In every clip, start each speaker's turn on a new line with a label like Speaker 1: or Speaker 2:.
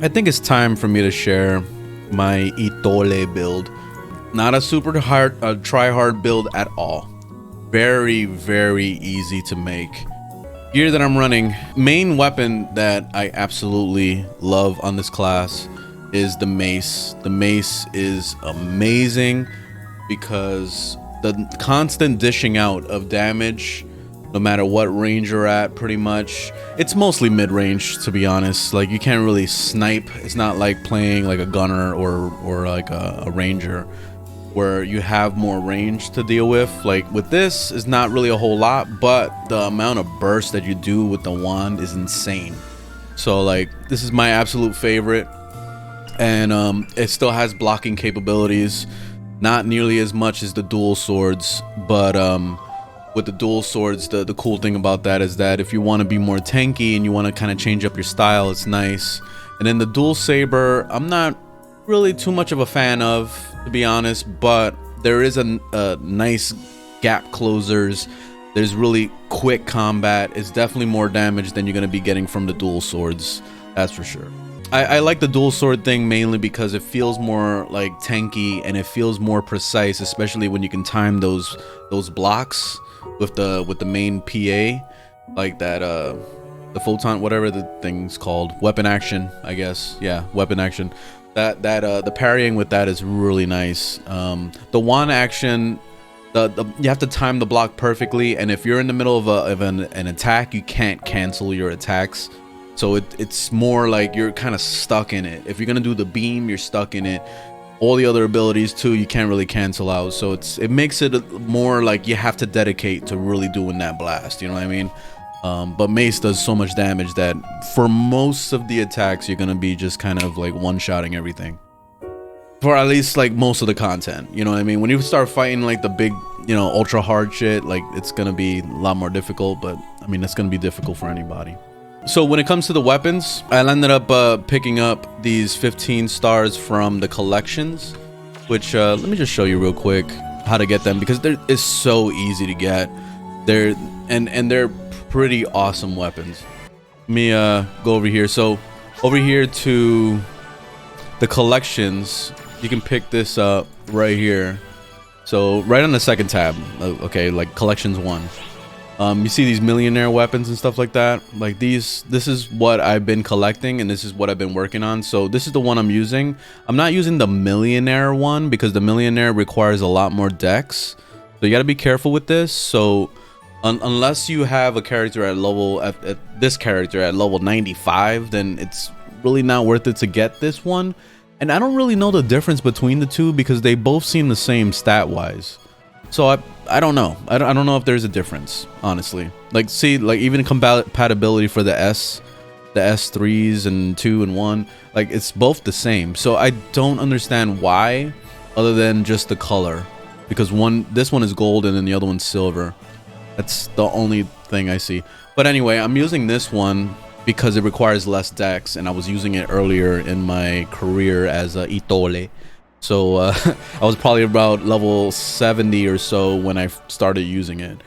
Speaker 1: I think it's time for me to share my Etoile build. Not a super hard, try-hard build at all. Very, very easy to make. Gear that I'm running, main weapon that I absolutely love on this class is the mace. The mace is amazing because the constant dishing out of damage, no matter what range you're at, pretty much. It's mostly mid-range, to be honest. Like, you can't really snipe. It's not like playing like a gunner or like a ranger, where you have more range to deal with. Like with this, is not really a whole lot, but the amount of burst that you do with the wand is insane. So like, this is my absolute favorite, and it still has blocking capabilities, not nearly as much as the dual swords, but with the dual swords, the cool thing about that is that if you want to be more tanky and you want to kind of change up your style, it's nice. And then the dual saber, I'm not really too much of a fan of, to be honest, but there is a nice gap closers. There's really quick combat. It's definitely more damage than you're going to be getting from the dual swords, that's for sure. I like the dual sword thing mainly because it feels more like tanky and it feels more precise, especially when you can time those blocks with the main PA, like that the photon, whatever the thing's called, weapon action, I guess. Yeah, weapon action. The parrying with that is really nice. The wand action, you have to time the block perfectly, and if you're in the middle of an attack, you can't cancel your attacks. So it's more like you're kind of stuck in it. If you're gonna do the beam, you're stuck in it. All the other abilities too, you can't really cancel out. So it makes it more like you have to dedicate to really doing that blast. You know what I mean? But mace does so much damage that for most of the attacks, you're gonna be just kind of like one-shotting everything. For at least like most of the content, you know what I mean? When you start fighting like the big, you know, ultra hard shit, like it's gonna be a lot more difficult. But I mean, it's gonna be difficult for anybody. So when it comes to the weapons, I ended up picking up these 15 stars from the collections, which let me just show you real quick how to get them, because it's so easy to get. They're pretty awesome weapons. Let me go over here. So over here to the collections, you can pick this up right here. So right on the second tab, okay, like collections 1. You see these millionaire weapons and stuff like that. Like this is what I've been collecting, and this is what I've been working on. So this is the one I'm using. I'm not using the millionaire one because the millionaire requires a lot more dex. So you got to be careful with this. So unless you have a character at level this character at level 95, then it's really not worth it to get this one. And I don't really know the difference between the two because they both seem the same stat wise. So I don't know. I don't know if there's a difference, honestly. Like, see, like even compatibility for the S3s and 2 and 1, like it's both the same. So I don't understand why, other than just the color, because this one is gold and then the other one's silver. That's the only thing I see. But anyway, I'm using this one because it requires less dex, and I was using it earlier in my career as a Etoile. So I was probably about level 70 or so when I started using it.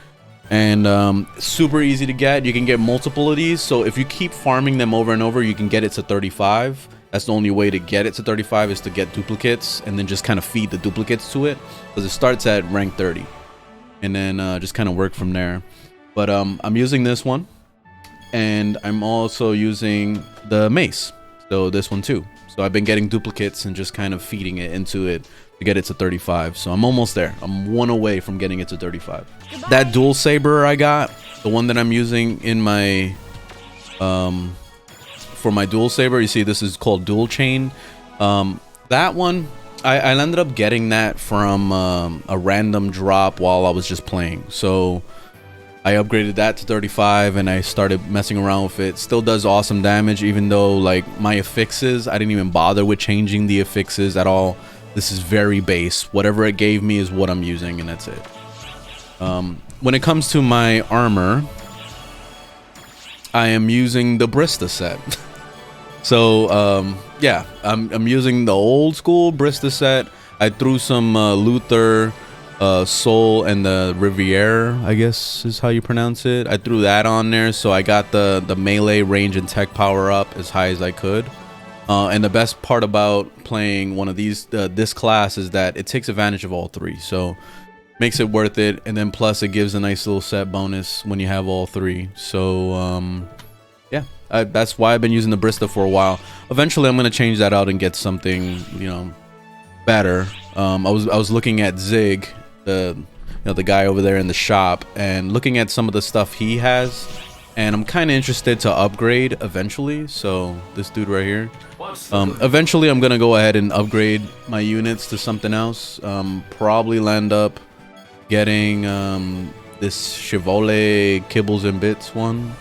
Speaker 1: And super easy to get. You can get multiple of these. So if you keep farming them over and over, you can get it to 35. That's the only way to get it to 35, is to get duplicates and then just kind of feed the duplicates to it, because it starts at rank 30. And then just kind of work from there. But I'm using this one. And I'm also using the mace. So this one too. So I've been getting duplicates and just kind of feeding it into it to get it to 35. So I'm almost there. I'm 1 away from getting it to 35. That dual saber I got, the one that I'm using in my for my dual saber, you see this is called dual chain. That one I ended up getting that from a random drop while I was just playing. So I upgraded that to 35 and I started messing around with it. Still does awesome damage, even though like my affixes, I didn't even bother with changing the affixes at all. This is very base. Whatever it gave me is what I'm using, and that's it. When it comes to my armor, I am using the Brista set. So yeah, I'm using the old school Brista set. I threw some Luther, Soul, and the Riviere, I guess is how you pronounce it. I threw that on there, so I got the melee range and tech power up as high as I could. And the best part about playing one of these this class is that it takes advantage of all three, so makes it worth it. And then plus it gives a nice little set bonus when you have all three. So yeah, that's why I've been using the Brista for a while. Eventually I'm going to change that out and get something, you know, better. I was looking at Zig, the guy over there in the shop, and looking at some of the stuff he has, and I'm kind of interested to upgrade eventually. So this dude right here, eventually I'm gonna go ahead and upgrade my units to something else. Probably land up getting this Chevrolet Kibbles and Bits one.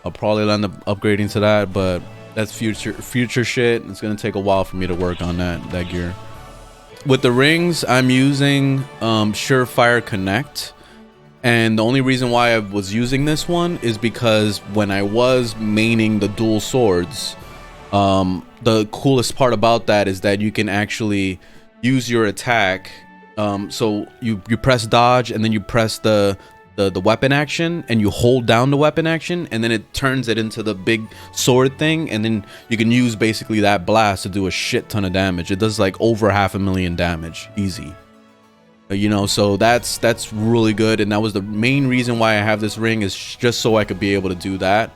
Speaker 1: I'll probably land up upgrading to that, but that's future shit. It's gonna take a while for me to work on that gear. With the rings, I'm using Surefire Connect, and the only reason why I was using this one is because when I was maining the dual swords, the coolest part about that is that you can actually use your attack. So you press dodge, and then you press the weapon action, and you hold down the weapon action, and then it turns it into the big sword thing, and then you can use basically that blast to do a shit ton of damage. It does like over 500,000 damage easy, you know. So that's really good, and that was the main reason why I have this ring, is just so I could be able to do that.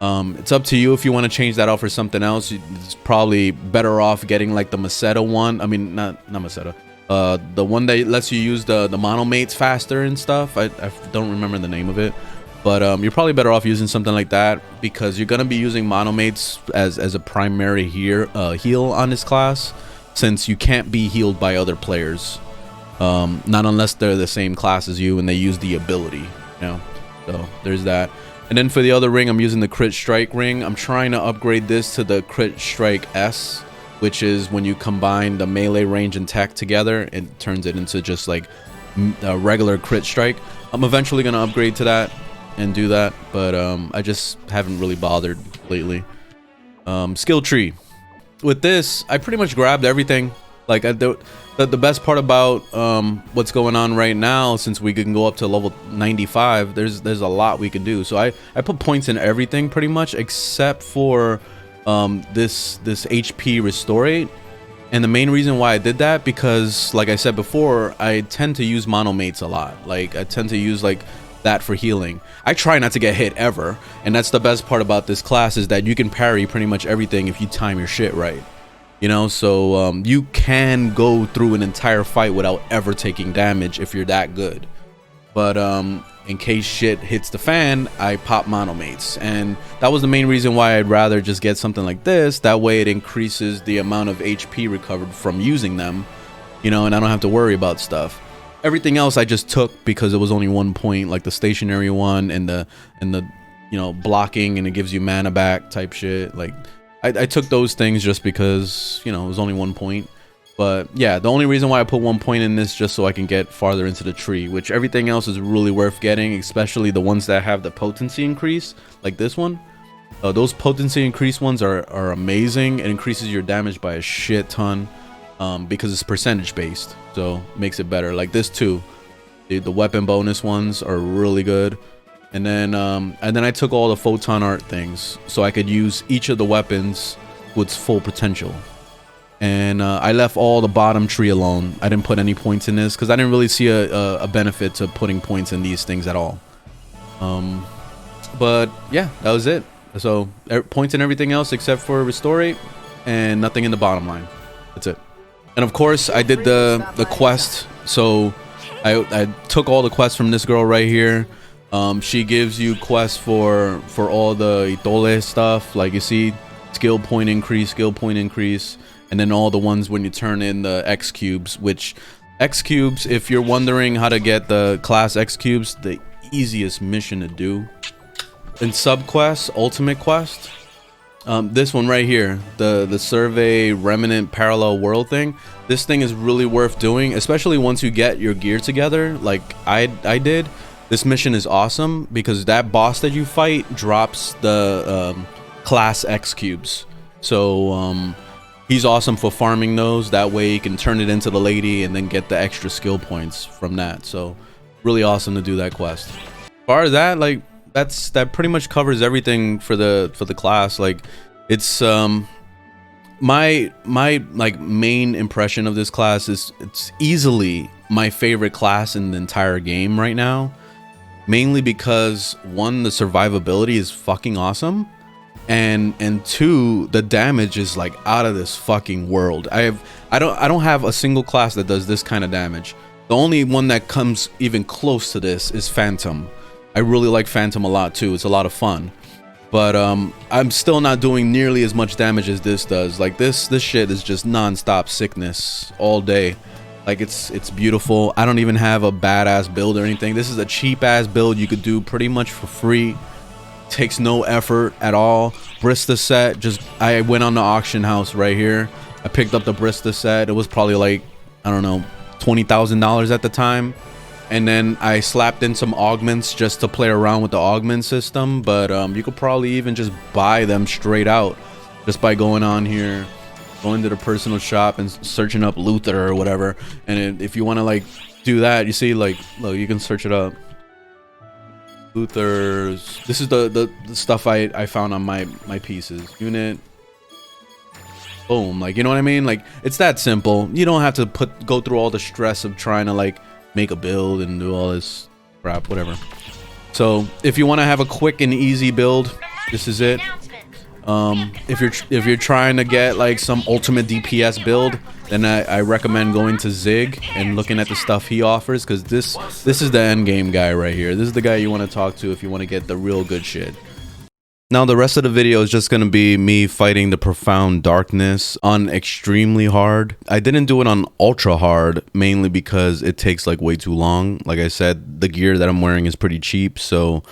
Speaker 1: It's up to you if you want to change that out for something else. It's probably better off getting like the meseta one. I mean, not meseta, the one that lets you use the monomates faster and stuff. I don't remember the name of it, but you're probably better off using something like that, because you're gonna be using monomates as a primary heal on this class, since you can't be healed by other players, not unless they're the same class as you and they use the ability, you know. So there's that. And then for the other ring, I'm using the Crit Strike ring. I'm trying to upgrade this to the Crit Strike S, which is when you combine the melee, range, and tech together, it turns it into just like a regular crit strike. I'm eventually going to upgrade to that and do that, but I just haven't really bothered lately. Skill tree. With this, I pretty much grabbed everything. Like the best part about what's going on right now, since we can go up to level 95, there's a lot we can do. So I put points in everything pretty much, except for this HP Restorate. And the main reason why I did that, because like I said before, I tend to use monomates a lot. Like I tend to use like that for healing. I try not to get hit ever, and that's the best part about this class, is that you can parry pretty much everything if you time your shit right, you know. So you can go through an entire fight without ever taking damage if you're that good. But in case shit hits the fan, I pop monomates, and that was the main reason why I'd rather just get something like this. That way it increases the amount of HP recovered from using them, you know, and I don't have to worry about stuff. Everything else I just took because it was only 1 point, like the stationary one and the you know, blocking and it gives you mana back type shit. Like I took those things just because, you know, it was only 1 point. But yeah, the only reason why I put 1 point in this, just so I can get farther into the tree, which everything else is really worth getting, especially the ones that have the potency increase, like this one. Those potency increase ones are amazing. It increases your damage by a shit ton, because it's percentage based, so makes it better. Like this too, the weapon bonus ones are really good. And then I took all the photon art things, so I could use each of the weapons with its full potential. And I left all the bottom tree alone. I didn't put any points in this because I didn't really see a benefit to putting points in these things at all. But yeah, that was it. So points in everything else except for Restore Rate, and nothing in the bottom line. That's it. And of course, I did the quest. So I took all the quests from this girl right here. She gives you quests for all the Etoile stuff. Like you see, skill point increase, and then all the ones when you turn in the X cubes. Which X cubes, if you're wondering how to get the class X cubes, the easiest mission to do in subquest, ultimate quest. This one right here, the survey remnant parallel world thing. This thing is really worth doing, especially once you get your gear together like I did. This mission is awesome because that boss that you fight drops the class X cubes. So he's awesome for farming those. That way you can turn it into the lady and then get the extra skill points from that. So really awesome to do that quest. As far as that, like that pretty much covers everything for the class. Like it's my like main impression of this class is it's easily my favorite class in the entire game right now, mainly because one, the survivability is fucking awesome, and two, the damage is like out of this fucking world. I don't have a single class that does this kind of damage. The only one that comes even close to this is Phantom. I really like Phantom a lot too. It's a lot of fun. But I'm still not doing nearly as much damage as this does. Like this shit is just non-stop sickness all day. Like it's beautiful. I don't even have a badass build or anything. This is a cheap ass build you could do pretty much for free. Takes no effort at all. Brista set, just I went on the auction house right here. I picked up the Brista set. It was probably like, I don't know, $20,000 at the time. And then I slapped in some augments just to play around with the augment system. But you could probably even just buy them straight out just by going on here, going to the personal shop and searching up Luther or whatever. And if you want to like do that, you see, like, look, you can search it up. Luther's. This is the stuff I found on my pieces. Unit. Boom. Like, you know what I mean? Like, it's that simple. You don't have to go through all the stress of trying to like make a build and do all this crap, whatever. So if you want to have a quick and easy build, this is it. If you're trying to get like some ultimate DPS build, then I recommend going to Zig and looking at the stuff he offers, because this is the end game guy right here. This is the guy you want to talk to if you want to get the real good shit. Now the rest of the video is just going to be me fighting the Profound Darkness on extremely hard. I didn't do it on ultra hard, mainly because it takes like way too long. Like I said, the gear that I'm wearing is pretty cheap, so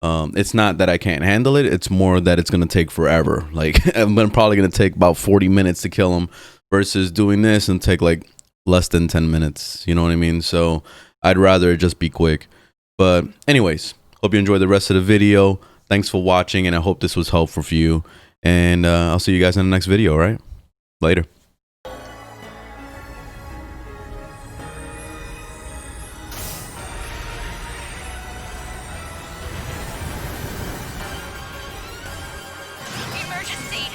Speaker 1: it's not that I can't handle it. It's more that it's going to take forever. Like I'm probably going to take about 40 minutes to kill him versus doing this and take like less than 10 minutes. You know what I mean? So I'd rather it just be quick. But anyways, hope you enjoy the rest of the video. Thanks for watching, and I hope this was helpful for you. And I'll see you guys in the next video, all right? Later.
Speaker 2: Emergency!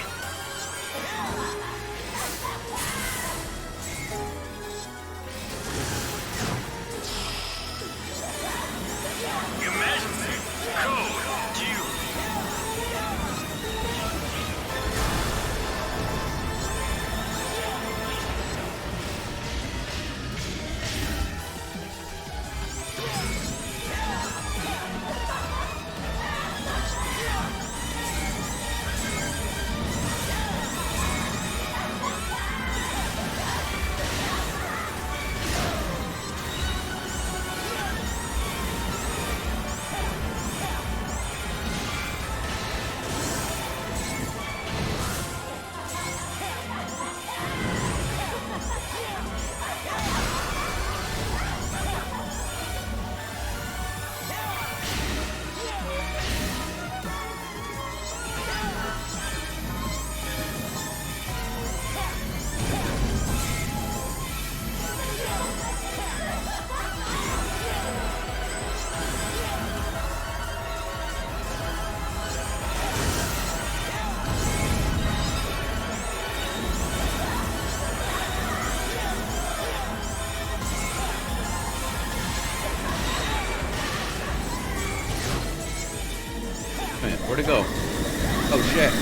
Speaker 1: Where'd it go? Oh shit.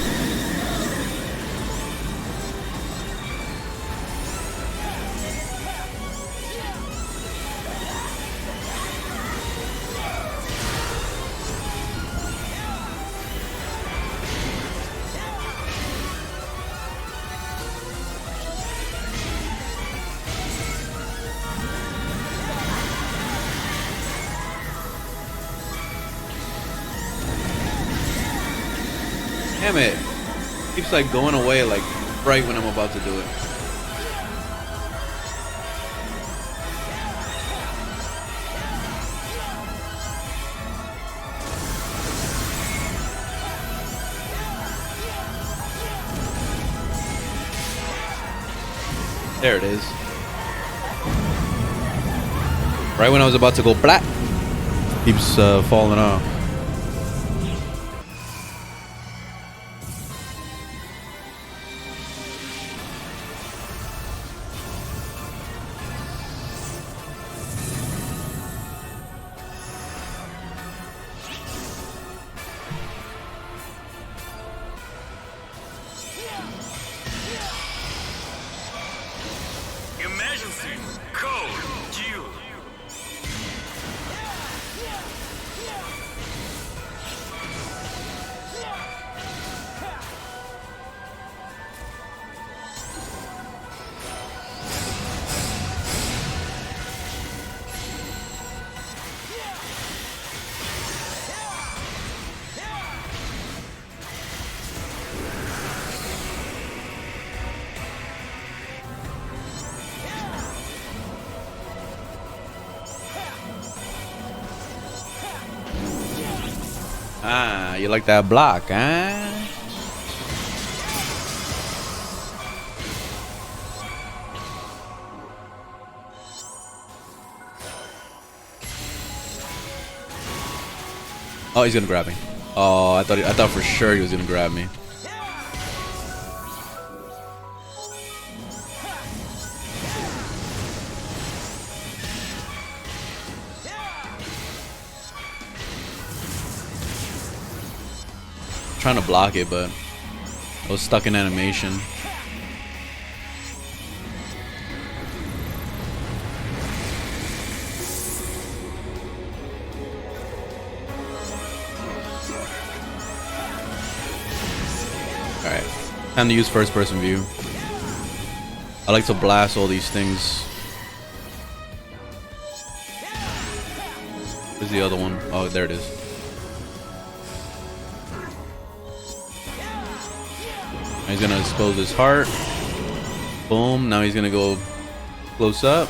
Speaker 1: Damn it. Keeps like going away like right when I'm about to do it. There it is. Right when I was about to go blat. Keeps falling off. Ah, you like that block, huh? Oh, he's gonna grab me. Oh, I thought for sure he was gonna grab me. Trying to block it, but I was stuck in animation. Alright, time to use first person view. I like to blast all these things. Where's the other one? Oh, there it is. He's gonna expose his heart. Boom. Now he's gonna go close up.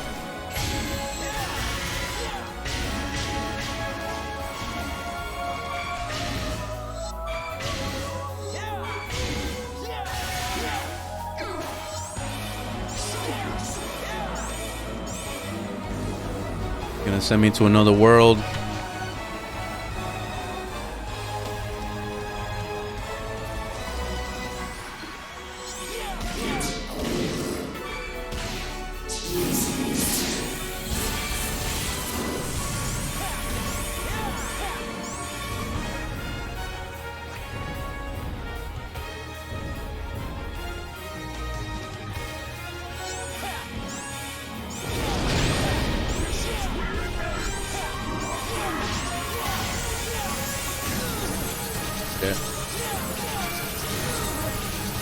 Speaker 1: Gonna send me to another world.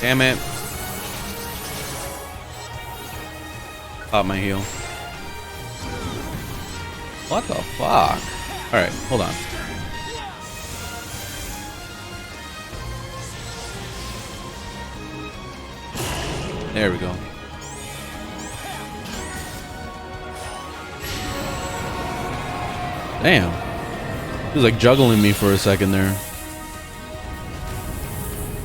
Speaker 1: Damn it. Pop my heel. What the fuck? Alright, hold on. There we go. Damn. He was like juggling me for a second there.